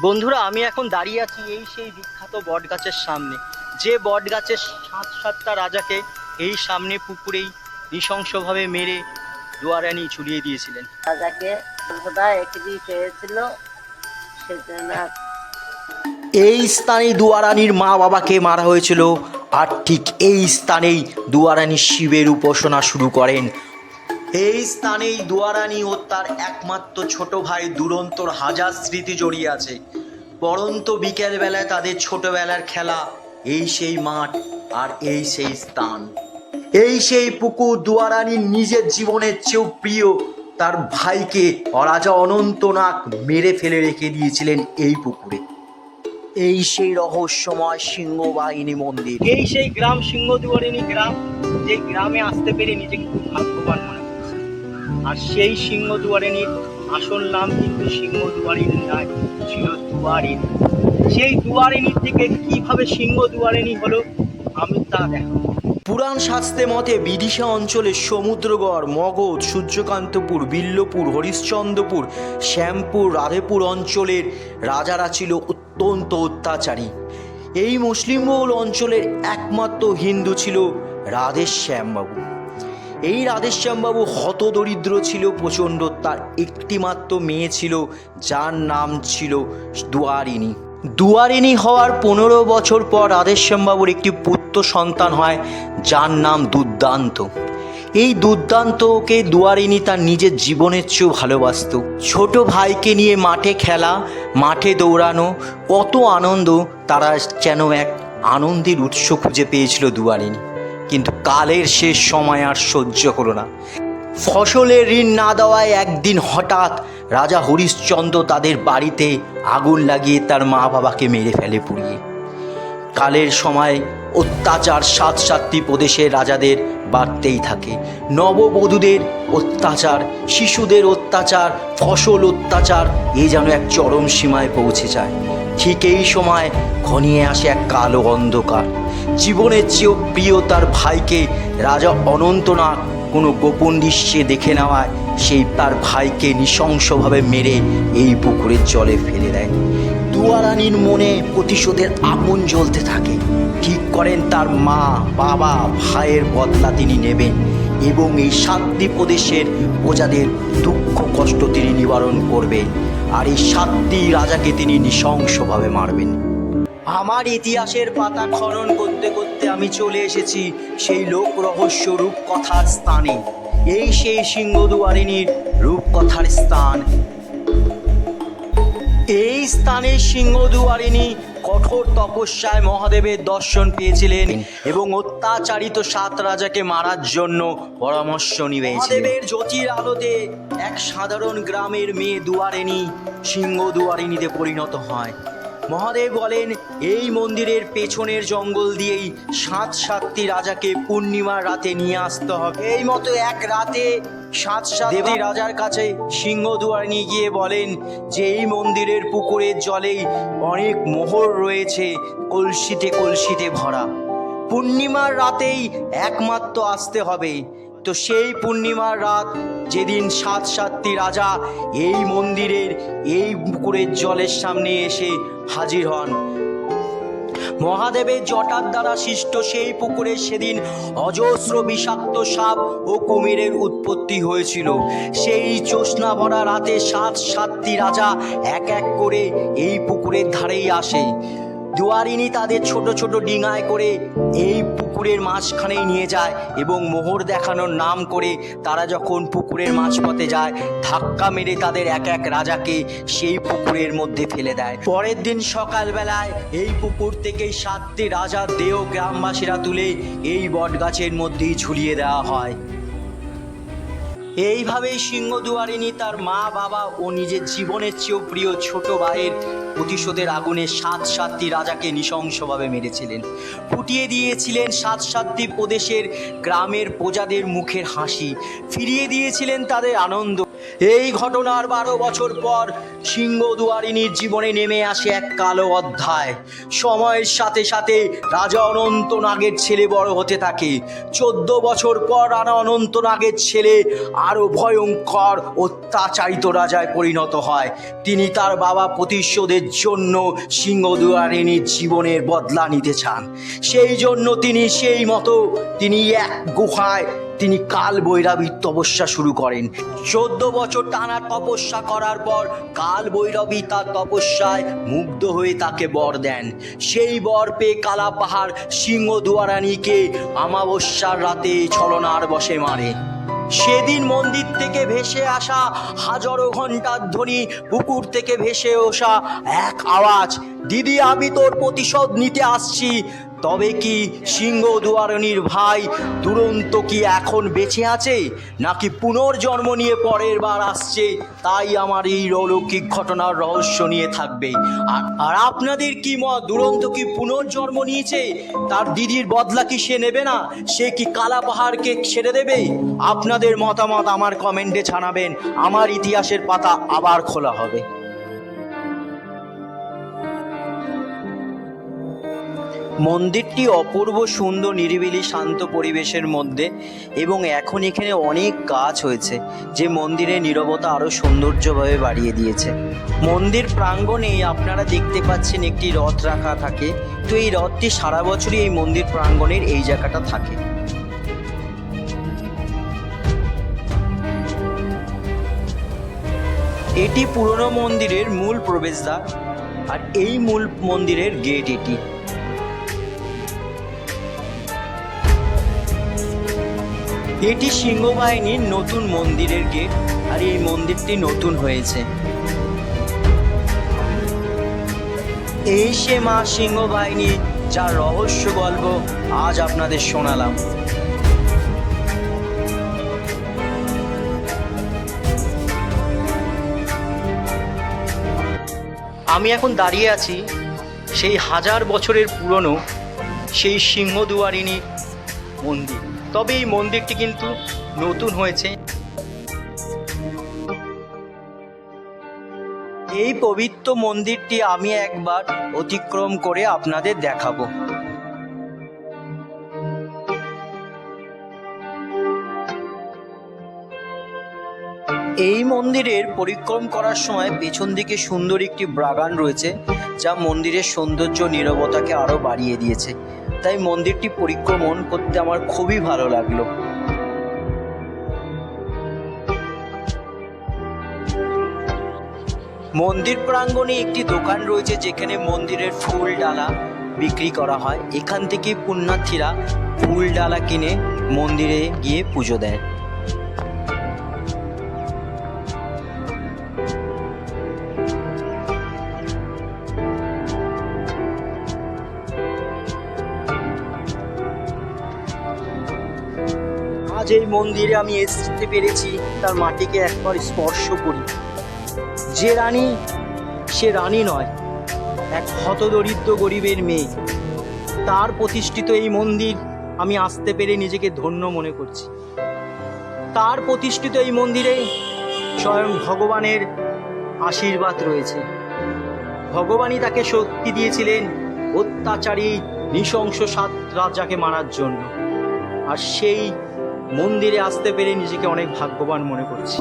বন্ধুরা, আমি এখন দাঁড়িয়ে আছি এই সেই বিখ্যাত বট গাছের সামনে, যে বট গাছের সাতটা রাজাকে এই সামনে পুকুরেই নৃশংসভাবে মেরে দুয়ারানি ঝুলিয়ে দিয়েছিলেন। রাজাকে সর্বদা একই চেয়েছিল, সেজন্য এই স্থানেই দুয়ারানির মা বাবাকে মারা হয়েছিল, আর ঠিক এই স্থানেই দুয়ারানি শিবের উপাসনা শুরু করেন। এই স্থানেই দুয়ারানি ও তার একমাত্র ছোট ভাই দুরন্তর হাজার স্মৃতি জড়িয়ে আছে। পরন্ত বিকেলবেলায় তাদের ছোটবেলার খেলা, এই সেই মাঠ আর এই সেই স্থান, এই সেই পুকুর। দুয়ারানির নিজের জীবনের চেয়েও প্রিয় তার ভাইকে রাজা অনন্তনাগ মেরে ফেলে রেখে দিয়েছিলেন এই পুকুরে। এই সেই রহস্যময় সিংহবাহিনী মন্দির, এই সেই গ্রাম সিংহদুয়ারিনী গ্রাম, যে গ্রামে আসতে পেরে নিজেকে খুব ভাগ্যবান মনে করছে। আর সেই সিংহদুয়ারিনীর আসল নাম কিন্তু সিংহদুয়ারিনী নয়, ছিল দুয়ারিনী। সেই দুয়ারিনীর থেকে কিভাবে সিংহদুয়ারিনী হলো আমি তা দেখাবো। পুরাণ শাস্ত্রে মতে বিদিশা অঞ্চলের সমুদ্রগড়, মগধ, সূর্যকান্তপুর, বিল্লপুর, হরিশ্চন্দ্রপুর, শ্যামপুর, রাধেপুর অঞ্চলের রাজারা ছিল অত্যন্ত অত্যাচারী। এই মুসলিমবহুল অঞ্চলের একমাত্র হিন্দু ছিল রাধেশ্যামবাবু। এই রাধেশ্যামবাবু হতদরিদ্র ছিল প্রচণ্ড। তার একটিমাত্র মেয়ে ছিল, যার নাম ছিল দুয়ারিনী। দুয়ারিনী হওয়ার 15 বছর পর রাধেশ্যামবাবুর একটি পুত্র সন্তান হয়, যার নাম দুর্দান্ত। এই দুর্দান্তকে দুয়ারিনী তার নিজের জীবনের চেয়েও ভালোবাসত। ছোট ভাইকে নিয়ে মাঠে খেলা, মাঠে দৌড়ানো, কত আনন্দ। তারা যেন এক আনন্দের উৎস খুঁজে পেয়েছিল দুয়ারিনী। কিন্তু কালের শেষ সময় আর সহ্য হলো না। ফসলের ঋণ না দেওয়ায় একদিন হঠাৎ রাজা হরিশ্চন্দ্র তাদের বাড়িতে আগুন লাগিয়ে তার মা বাবাকে মেরে ফেলে পুড়িয়ে। কালের সময় অত্যাচার সাতটি প্রদেশের রাজাদের বাড়তেই থাকে। নববধূদের অত্যাচার, শিশুদের অত্যাচার, ফসল অত্যাচার, এ যেন এক চরম সীমায় পৌঁছে যায়। ঠিক এই সময় ঘনিয়ে আসে এক কালো অন্ধকার। জীবনের চেয়েও প্রিয় তার ভাইকে রাজা অনন্তনাগ কোনো গোপন দৃশ্যে দেখে নেওয়ায় সেই তার ভাইকে নৃশংসভাবে মেরে এই পুকুরের জলে ফেলে দেয়। দুয়ারানির মনে প্রতিশোধের আগুন জ্বলতে থাকে। ঠিক করেন তার মা, বাবা, ভাইয়ের বদলা তিনি নেবেন এবং এই 7টি প্রদেশের প্রজাদের দুঃখ কষ্ট তিনি নিবারণ করবেন। আর এই 7টি রাজাকে তিনি নৃশংসভাবে মারবেন। আমার ইতিহাসের পাতা খনন করতে করতে আমি চলে এসেছি সেই লোক রহস্য রূপকথার স্থানে। এই সেই সিংহদুয়ারিনীর রূপকথার স্থান। এই স্থানে সিংহদুয়ারিনী কঠোর তপস্যায় মহাদেবের দর্শন পেয়েছিলেন এবং অত্যাচারিত 7 রাজাকে মারার জন্য পরামর্শ নিয়েছিলেন। মহাদেবের জ্যোতির আলোতে এক সাধারণ গ্রামের মেয়ে দুয়ারিনী সিংহদুয়ারিনীতে পরিণত হয়। মহাদেব বলেন, এই মন্দিরের পেছনের জঙ্গল দিয়েই 7টি রাজাকে পূর্ণিমার রাতে নিয়ে আসতে হবে। এই মতো এক রাতে 7টি রাজার কাছে সিংহদুয়ারিনী গিয়ে বলেন যে এই মন্দিরের পুকুরের জলেই অনেক মোহর রয়েছে, কলসিতে কলসিতে ভরা। পূর্ণিমার রাতেই একমাত্র আসতে হবে। তো সেই পূর্ণিমার রাত যেদিন 7টি রাজা এই মন্দিরের এই পুকুরের জলের সামনে এসে হাজির হন, মহাদেবের জটার দ্বারা সৃষ্ট সেই পুকুরে সেদিন অজস্র বিষাক্ত সাপ ও কুমিরের উৎপত্তি হয়েছিল। সেই জ্যোৎস্না ভরা রাতে 7টি রাজা এক এক করে এই পুকুরের ধারেই আসে। দুয়ারিনী তাদের ছোট ছোট ডিঙায় করে এই পুকুরের মাঝখানেই নিয়ে যায় এবং মোহর দেখানোর নাম করে তারা যখন পুকুরের মাঝপথে যায়, ধাক্কা মেরে তাদের এক এক রাজাকে সেই পুকুরের মধ্যে ফেলে দেয়। পরের দিন সকালবেলায় এই পুকুর থেকেই 7টি রাজার দেহ গ্রামবাসীরা তুলে এই বটগাছের মধ্যেই ঝুলিয়ে দেওয়া হয়। এইভাবেই সিংহদুয়ারিনী তার মা বাবা ও নিজের জীবনের চেয়েও প্রিয় ছোট ভাইয়ের প্রতিশোধের আগুনে 7টি রাজাকে নৃশংসভাবে মেরেছিলেন। ফুটিয়ে দিয়েছিলেন 7টি প্রদেশের গ্রামের প্রজাদের মুখের হাসি, ফিরিয়ে দিয়েছিলেন তাদের আনন্দ। এই ঘটনার 12 বছর পর সিংহদুয়ারিনীর জীবনে নেমে আসে এক কালো অধ্যায়। সময়ের সাথে সাথে রাজা অনন্তনাগের ছেলে বড় হতে থাকে। 14 বছর পর রাজা অনন্তনাগের ছেলে আরো ভয়ঙ্কর অত্যাচারিত রাজায় পরিণত হয়। তিনি তার বাবা প্রতিশোধের জন্য সিংহদুয়ারিনীর জীবনের বদলা নিতে চান। সেই জন্য তিনি এক গুহায় তিনি কাল বৈরাবীর তপস্যা শুরু করেন। 14 বছর টানা তপস্যা করার পর কাল বৈরবী তার তপস্যায় মুগ্ধ হয়ে তাকে বর দেন। সেই বর পেয়ে কালা পাহাড় সিংহদুয়ারানীকে অমাবস্যার রাতে ছলনার বশে মারে। সেদিন মন্দির থেকে ভেসে আসা হাজারো ঘন্টার ধ্বনি, পুকুর থেকে ভেসে আসা এক আওয়াজ, দিদি আমি তোর প্রতিশোধ নিতে আসছি। তবে কি সিংহদুয়ারিনীর ভাই দুরন্ত কি এখন বেঁচে আছে, নাকি পুনর্জন্ম নিয়ে পরের বার আসছে? তাই আমার এই অলৌকিক ঘটনার রহস্য নিয়ে থাকবে। আর আপনাদের কি মত? দুরন্ত কি পুনর্জন্ম নিয়েছে? তার দিদির বদলা কি সে নেবে না? সে কি কালা পাহাড়কে ছেড়ে দেবে? আপনাদের মতামত আমার কমেন্টে জানাবেন। আমার ইতিহাসের পাতা আবার খোলা হবে। মন্দিরটি অপূর্ব সুন্দর, নিরিবিলি শান্ত পরিবেশের মধ্যে, এবং এখন এখানে অনেক গাছ হয়েছে যে মন্দিরের নীরবতা আরও সৌন্দর্যভাবে বাড়িয়ে দিয়েছে। মন্দির প্রাঙ্গণে আপনারা দেখতে পাচ্ছেন একটি রথ রাখা থাকে। তো এই রথটি সারা বছরই এই মন্দির প্রাঙ্গণের এই জায়গাটা থাকে। এটি পুরনো মন্দিরের মূল প্রবেশদ্বার, আর এই মূল মন্দিরের গেট এটি। এটি সিংহবাহিনীর নতুন মন্দিরের গেট, আর এই মন্দিরটি নতুন হয়েছে। এই সে মা সিংহবাহিনী, যার রহস্য গল্প আজ আপনাদের শোনালাম। আমি এখন দাঁড়িয়ে আছি সেই 1000 বছরের পুরনো সেই সিংহদুয়ারিনী মন্দির। তবে এই মন্দিরটি কিন্তু নতুন হয়েছে। এই পবিত্র মন্দিরটি আমি একবার অতিক্রম করে আপনাদের দেখাবো। এই মন্দিরের পরিক্রম করার সময় পেছন দিকে সুন্দর একটি বাগান রয়েছে, যা মন্দিরের সৌন্দর্য নীরবতাকে আরো বাড়িয়ে দিয়েছে। তাই মন্দিরটি পরিক্রমণ করতে আমার খুবই ভালো লাগলো। মন্দির প্রাঙ্গণে একটি দোকান রয়েছে যেখানে মন্দিরের ফুল ডালা বিক্রি করা হয়। এখান থেকে পুণ্যার্থীরা ফুল ডালা কিনে মন্দিরে গিয়ে পুজো দেয়। আজ এই মন্দিরে আমি আসতে পেরেছি, তার মাটিকে একবার স্পর্শ করি। যে রানী, সে রানী নয়, এক হতদরিদ্র গরিবের মেয়ে। তার প্রতিষ্ঠিত এই মন্দির আমি আসতে পেরে নিজেকে ধন্য মনে করছি। তার প্রতিষ্ঠিত এই মন্দিরে স্বয়ং ভগবানের আশীর্বাদ রয়েছে। ভগবানই তাকে শক্তি দিয়েছিলেন অত্যাচারী নৃশংস 7 রাজাকে মারার জন্য। আর সেই মন্দিরে আসতে পেরে নিজেকে অনেক ভাগ্যবান মনে করছি।